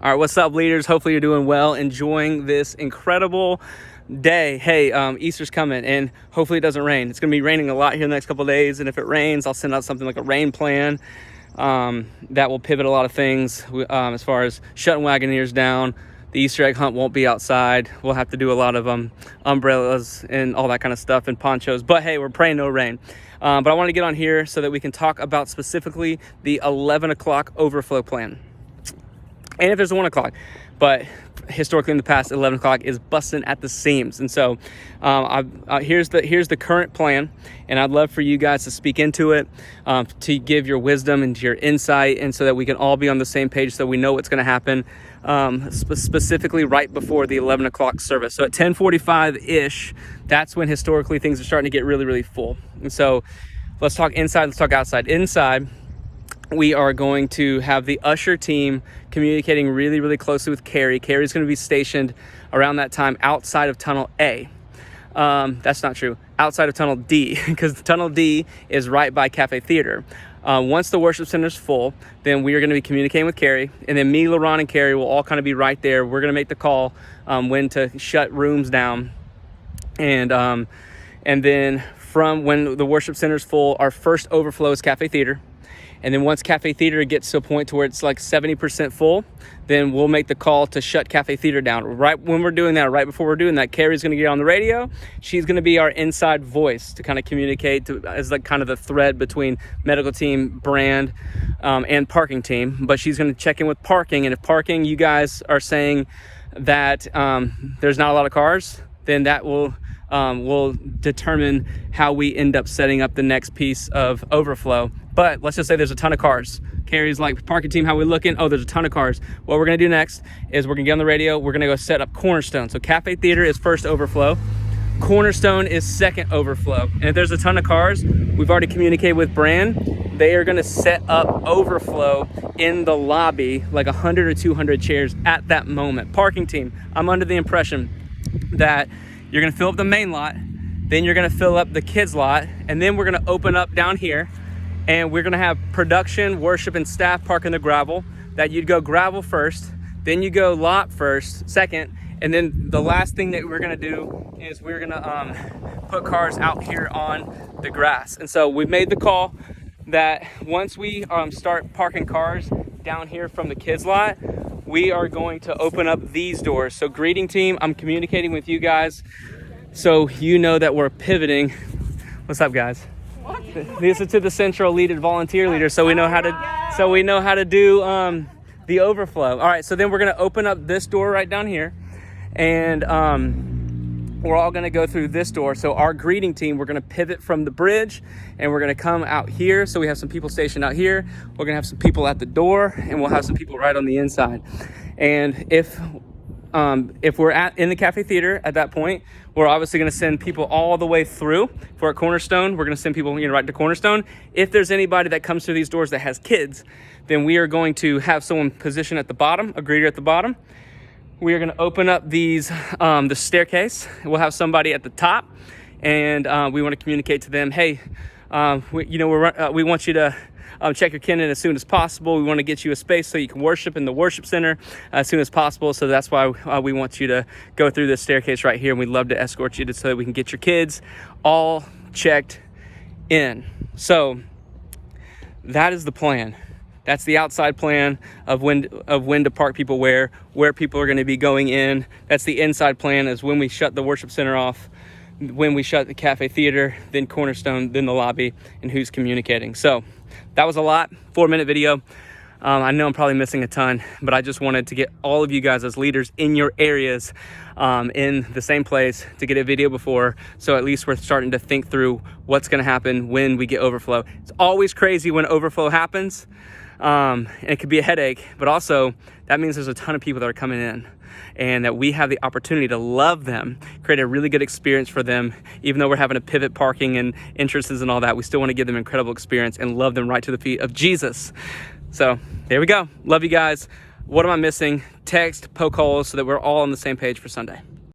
All right, what's up, leaders? Hopefully you're doing well, enjoying this incredible day. Hey, Easter's coming, and hopefully it doesn't rain. It's going to be raining a lot here in the next couple of days, and if it rains, I'll send out something like a rain plan that will pivot a lot of things as far as shutting Wagoneers down. The Easter egg hunt won't be outside. We'll have to do a lot of umbrellas and all that kind of stuff and ponchos. But hey, we're praying no rain. But I want to get on here so that we can talk about specifically the 11 o'clock overflow plan. And if there's a 1 o'clock, but historically in the past, 11 o'clock is busting at the seams. And so here's the current plan, and I'd love for you guys to speak into it, to give your wisdom and your insight, and so that we can all be on the same page so we know what's going to happen, specifically right before the 11 o'clock service. So at 10:45-ish, that's when historically things are starting to get really, really full. And so let's talk inside, let's talk outside. Inside, we are going to have the usher team communicating really, really closely with Carrie. Carrie's going to be stationed around that time outside of Tunnel A. That's not true. Outside of Tunnel D, because Tunnel D is right by Cafe Theater. Once the worship center is full, then we are going to be communicating with Carrie. And then me, LaRon, and Carrie will all kind of be right there. We're going to make the call when to shut rooms down. And then from when the worship center is full, our first overflow is Cafe Theater. And then once Cafe Theater gets to a point to where it's like 70% full, then we'll make the call to shut Cafe Theater down. Right when we're doing that, right before we're doing that, Carrie's going to get on the radio. She's going to be our inside voice to kind of communicate as like kind of the thread between medical team, brand, and parking team. But she's going to check in with parking. And if parking, you guys are saying that there's not a lot of cars, then that will determine how we end up setting up the next piece of overflow. But let's just say there's a ton of cars. Carrie's like, parking team, how we looking? Oh, there's a ton of cars. What we're gonna do next is we're gonna get on the radio. We're gonna go set up Cornerstone. So Cafe Theater is first overflow. Cornerstone is second overflow. And if there's a ton of cars, we've already communicated with brand. They are gonna set up overflow in the lobby, like 100 or 200 chairs at that moment. Parking team, I'm under the impression that you're gonna fill up the main lot, then you're gonna fill up the kids lot, and then we're gonna open up down here, and we're gonna have production, worship, and staff parking the gravel. That you'd go gravel first, then you go lot second, and then the last thing that we're gonna do is we're gonna put cars out here on the grass. And so we've made the call that once we start parking cars down here from the kids lot, we are going to open up these doors. So greeting team, I'm communicating with you guys so you know that we're pivoting. What's up, guys? These are to the central leaded volunteer leader, so we know how to do the overflow. All right, so then we're gonna open up this door right down here, and we're all gonna go through this door. So our greeting team, we're gonna pivot from the bridge, and we're gonna come out here. So we have some people stationed out here. We're gonna have some people at the door, and we'll have some people right on the inside. And if we're in the Cafe Theater at that point, we're obviously going to send people all the way through. For a Cornerstone, we're going to send people right to Cornerstone. If there's anybody that comes through these doors that has kids, then we are going to have someone positioned at the bottom, a greeter at the bottom. We are going to open up these the staircase. We'll have somebody at the top, and we want to communicate to them, hey, we want you to check your kid in as soon as possible. We want to get you a space so you can worship in the worship center as soon as possible. So that's why we want you to go through this staircase right here. And we'd love to escort you so that we can get your kids all checked in. So that is the plan. That's the outside plan of when to park people where people are going to be going in. That's the inside plan, is when we shut the worship center off, when we shut the Cafe Theater, then Cornerstone, then the lobby, and who's communicating. So that was a lot, 4-minute video. I know I'm probably missing a ton, but I just wanted to get all of you guys as leaders in your areas in the same place to get a video before. So at least we're starting to think through what's gonna happen when we get overflow. It's always crazy when overflow happens, and it could be a headache, but also that means there's a ton of people that are coming in, and that we have the opportunity to love them, create a really good experience for them. Even though we're having to pivot parking and entrances and all that, we still want to give them an incredible experience and love them right to the feet of Jesus. So there we go. Love you guys. What am I missing? Text, poke holes so that we're all on the same page for Sunday.